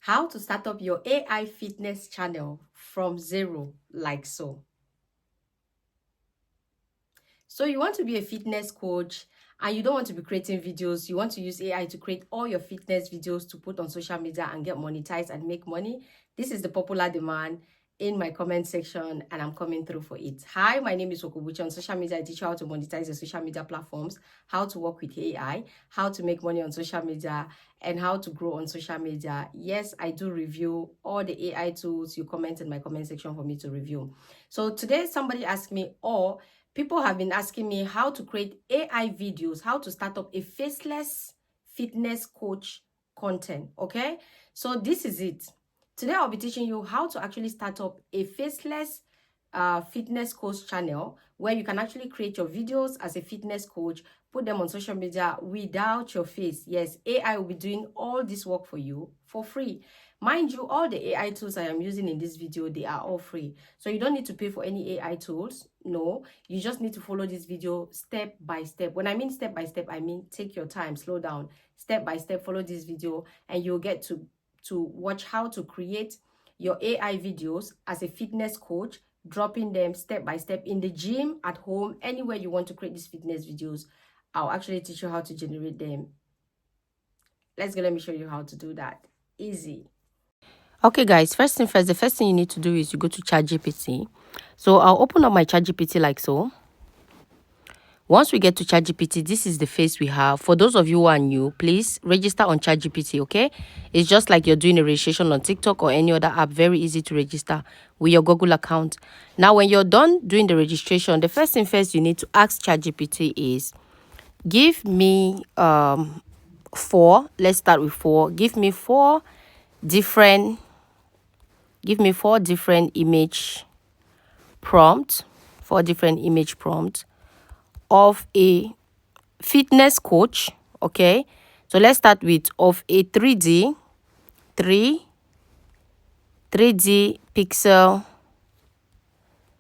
How to start up your AI fitness channel from zero, like so. So you want to be a fitness coach and you don't want to be creating videos. You want to use AI to create all your fitness videos to put on social media and get monetized and make money. This is the popular demand in my comment section and I'm coming through for it. Hi, my name is Okubuchi. On social media, I teach you how to monetize your social media platforms, how to work with AI, how to make money on social media, and how to grow on social media. Yes, I do review all the AI tools you comment in my comment section for me to review. So today somebody asked me, people have been asking me how to create AI videos, how to start up a faceless fitness coach content, okay? So this is it. Today, I'll be teaching you how to actually start up a faceless fitness coach channel where you can actually create your videos as a fitness coach, put them on social media without your face. Yes, AI will be doing all this work for you for free. Mind you, all the AI tools I am using in this video, they are all free. So you don't need to pay for any AI tools. No, you just need to follow this video step by step. When I mean step by step, I mean take your time, slow down, step by step, follow this video, and you'll get to watch how to create your AI videos as a fitness coach, dropping them step by step in the gym, at home, anywhere you want to create these fitness videos. I'll actually teach you how to generate them. Let's go, let me show you how to do that. Easy. Okay guys, first thing first, the first thing you need to do is you go to ChatGPT. So I'll open up my ChatGPT like so. Once we get to ChatGPT, this is the face we have. For those of you who are new, please register on ChatGPT, okay? It's just like you're doing a registration on TikTok or any other app. Very easy to register with your Google account. Now, when you're done doing the registration, the first thing first you need to ask ChatGPT is, give me four. Let's start with four. Give me four different image prompts. Four different image prompts of a fitness coach. Okay, so let's start with of a 3D pixel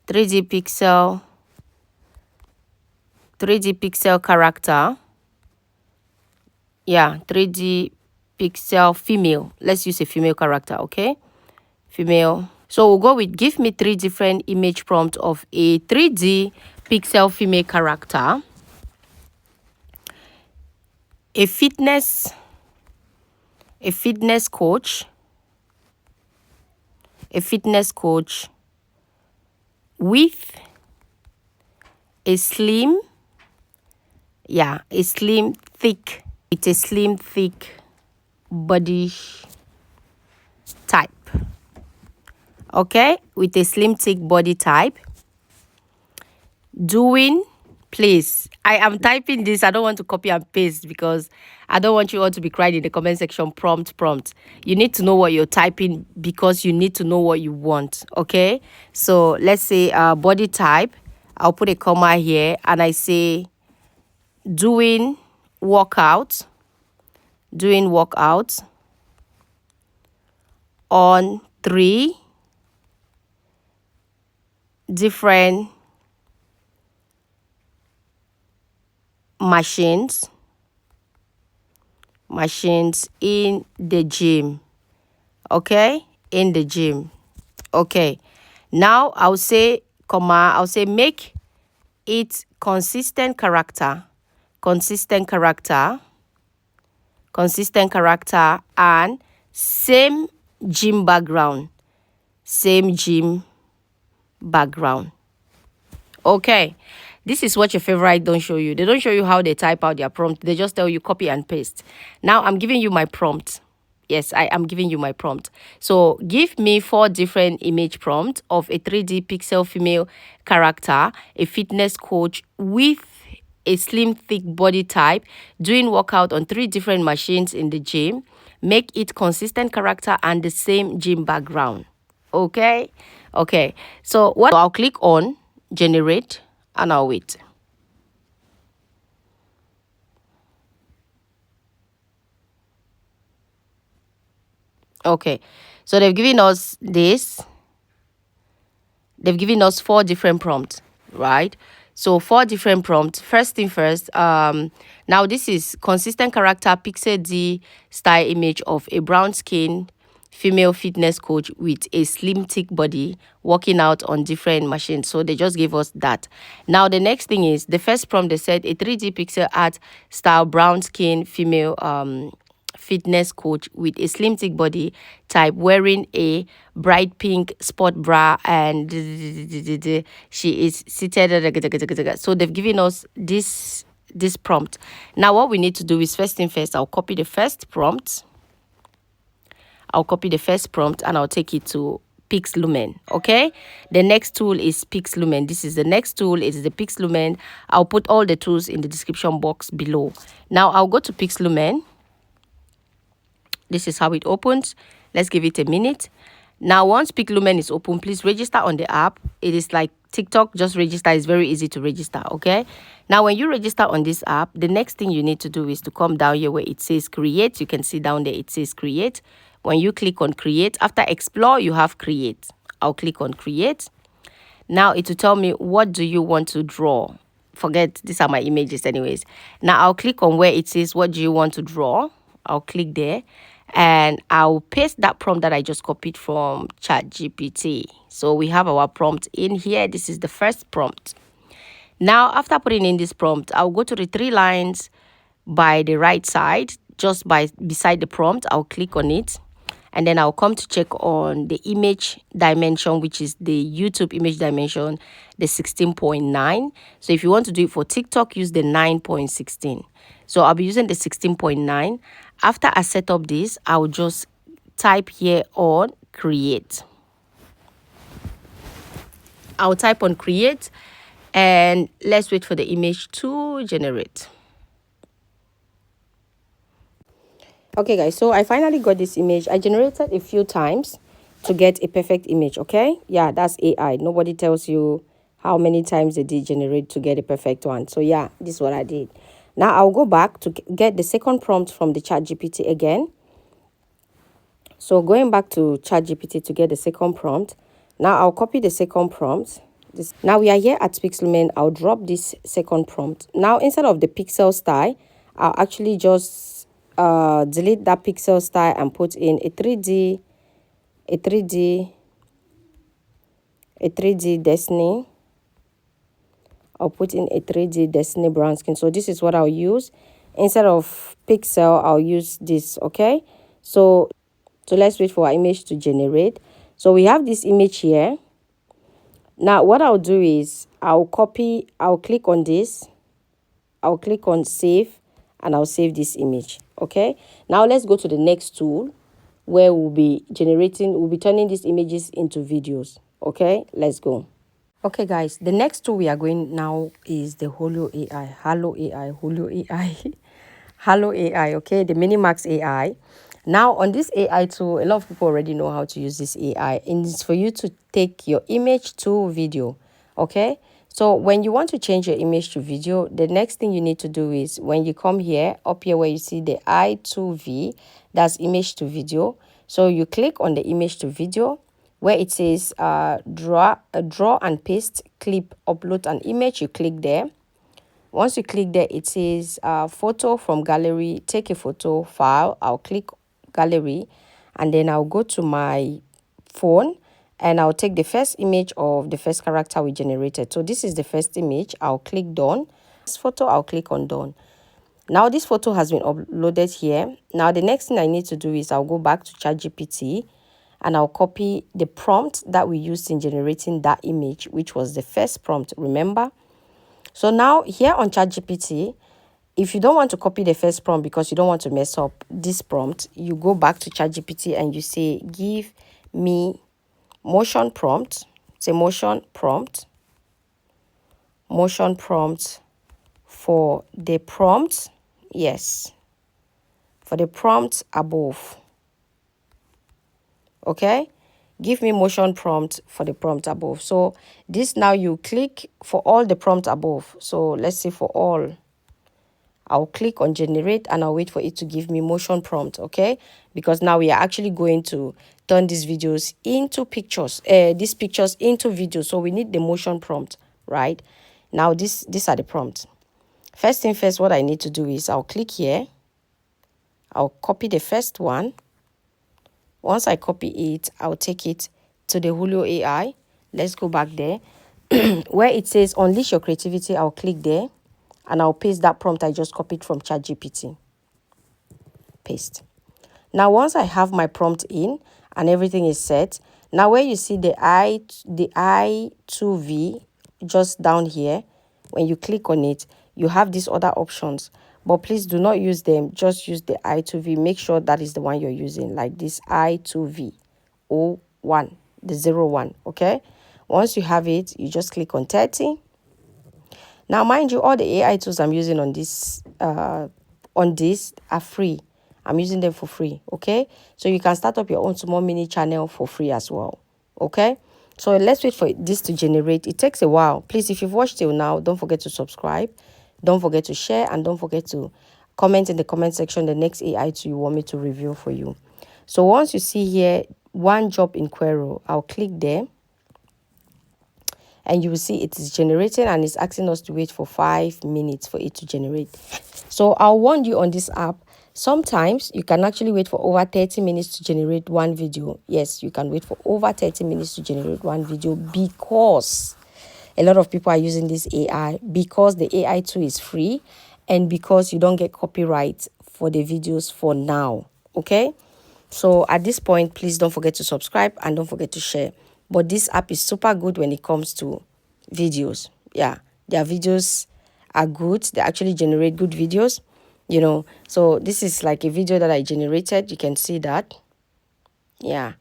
3D pixel character. Yeah, 3D pixel female. Let's use a female character. Okay, female. So we'll go with, give me three different image prompts of a 3D pixel female character, a fitness coach, with a slim, thick body type. Okay, with a slim thick body type. Doing, please, I am typing this. I don't want to copy and paste because I don't want you all to be crying in the comment section. Prompt. You need to know what you're typing because you need to know what you want. Okay, so let's say body type. I'll put a comma here and I say doing workout on 3 different machines in the gym. Okay, in the gym. Okay, now I'll say comma, I'll say make it consistent character and same gym background. Okay, this is what your favorite don't show you. They don't show you how they type out their prompt. They just tell you copy and paste. Now I'm giving you my prompt. Yes, I am giving you my prompt. So give me 4 different image prompts of a 3D pixel female character, a fitness coach with a slim thick body type, doing workout on 3 different machines in the gym. Make it consistent character and the same gym background. Okay, so what I'll click on generate and I'll wait. Okay, so they've given us this. They've given us 4 different prompts, right? So 4 different prompts. First thing first, now this is consistent character pixel D style image of a brown skin female fitness coach with a slim thick body working out on different machines. So they just gave us that. Now the next thing is the first prompt. They said a 3D pixel art style brown skin female fitness coach with a slim thick body type wearing a bright pink sport bra and she is seated. So they've given us this prompt. Now what we need to do is, first thing first, I'll copy the first prompt. And I'll take it to PicLumen. Okay, the next tool is PicLumen. This is the next tool. It is the PicLumen. I'll put all the tools in the description box below. Now I'll go to PicLumen. This is how it opens. Let's give it a minute. Now once PicLumen is open, please register on the app. It is like TikTok, just register. It's very easy to register. Okay, now when you register on this app, the next thing you need to do is to come down here where it says create. You can see down there it says create. When you click on create, after explore you have create. I'll click on create. Now it will tell me, what do you want to draw? Forget, these are my images anyways. Now I'll click on where it says what do you want to draw. I'll click there and I'll paste that prompt that I just copied from ChatGPT. So we have our prompt in here. This is the first prompt. Now after putting in this prompt, I'll go to the 3 lines by the right side, just beside the prompt. I'll click on it. And then I'll come to check on the image dimension, which is the YouTube image dimension, the 16.9. So if you want to do it for TikTok, use the 9.16. So I'll be using the 16.9. After I set up this, I'll just type here on create. I'll type on create and let's wait for the image to generate. Okay guys, so I finally got this image. I generated a few times to get a perfect image. Okay, yeah, that's AI. Nobody tells you how many times they did generate to get a perfect one. So yeah, this is what I did. Now I'll go back to get the second prompt from the ChatGPT again. So going back to ChatGPT to get the second prompt. Now I'll copy the second prompt. Now we are here at PicLumen. I'll drop this second prompt. Now instead of the pixel style, I'll actually just delete that pixel style and put in a 3D Destiny. I'll put in a 3D Destiny brown skin. So this is what I'll use. Instead of pixel, I'll use this. Okay, so let's wait for our image to generate. So we have this image here. Now what I'll do is I'll click on this, I'll click on save, and I'll save this image. Okay, now let's go to the next tool where we'll be turning these images into videos. Okay, let's go. Okay guys, the next tool we are going now is the Haula AI. Haula AI, okay, the Minimax AI. Now on this AI tool, a lot of people already know how to use this AI, and it's for you to take your image to video. Okay, so when you want to change your image to video, the next thing you need to do is when you come here, up here where you see the I2V, that's image to video. So you click on the image to video where it says draw and paste clip, upload an image. You click there. Once you click there, it says photo from gallery, take a photo file. I'll click gallery and then I'll go to my phone and I'll take the first image of the first character we generated. So this is the first image. I'll click done. This photo, I'll click on done. Now this photo has been uploaded here. Now the next thing I need to do is I'll go back to ChatGPT and I'll copy the prompt that we used in generating that image, which was the first prompt, remember? So now here on ChatGPT, if you don't want to copy the first prompt because you don't want to mess up this prompt, you go back to ChatGPT and you say, give me motion prompt. It's a motion prompt for the prompt. Yes, for the prompt above. Okay, give me motion prompt for the prompt above. So this, now you click for all the prompt above. So let's say for all, I'll click on generate and I'll wait for it to give me motion prompt. Okay, because now we are actually going to turn these videos into pictures, these pictures into videos. So we need the motion prompt, right? Now these are the prompts. First thing first, what I need to do is I'll click here, I'll copy the first one, Once I copy it, I'll take it to the Haula AI. Let's go back there. Where it says unleash your creativity, I'll click there and I'll paste that prompt I just copied from ChatGPT. Paste. Now, once I have my prompt in and everything is set, now where you see the I2V just down here, when you click on it, you have these other options. But please do not use them. Just use the I2V. Make sure that is the one you're using, like this I2V 01, the 01, okay? Once you have it, you just click on 30. Now, mind you, all the AI tools I'm using on this are free. I'm using them for free, okay? So you can start up your own small mini channel for free as well, okay? So let's wait for this to generate. It takes a while. Please, if you've watched till now, don't forget to subscribe. Don't forget to share, and don't forget to comment in the comment section the next AI tool you want me to review for you. So once you see here, one job in Quero, I'll click there. And you will see it is generating and it's asking us to wait for 5 minutes for it to generate. So I'll warn you on this app, sometimes you can actually wait for over 30 minutes to generate one video. Yes, you can wait for over 30 minutes to generate one video because a lot of people are using this AI, because the AI tool is free and because you don't get copyright for the videos for now, okay? So at this point, please don't forget to subscribe and don't forget to share. But this app is super good when it comes to videos. Yeah, their videos are good. They actually generate good videos, you know. So this is like a video that I generated. You can see that. Yeah,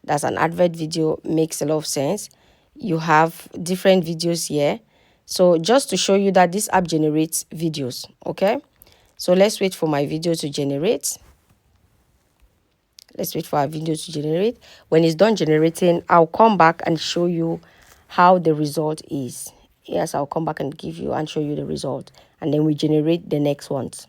that's an advert video. Makes a lot of sense. You have different videos here. So just to show you that this app generates videos, okay? So let's wait for my video to generate. Let's wait for our video to generate. When it's done generating, I'll come back and show you how the result is. Yes, I'll come back and give you and show you the result. And then we generate the next ones.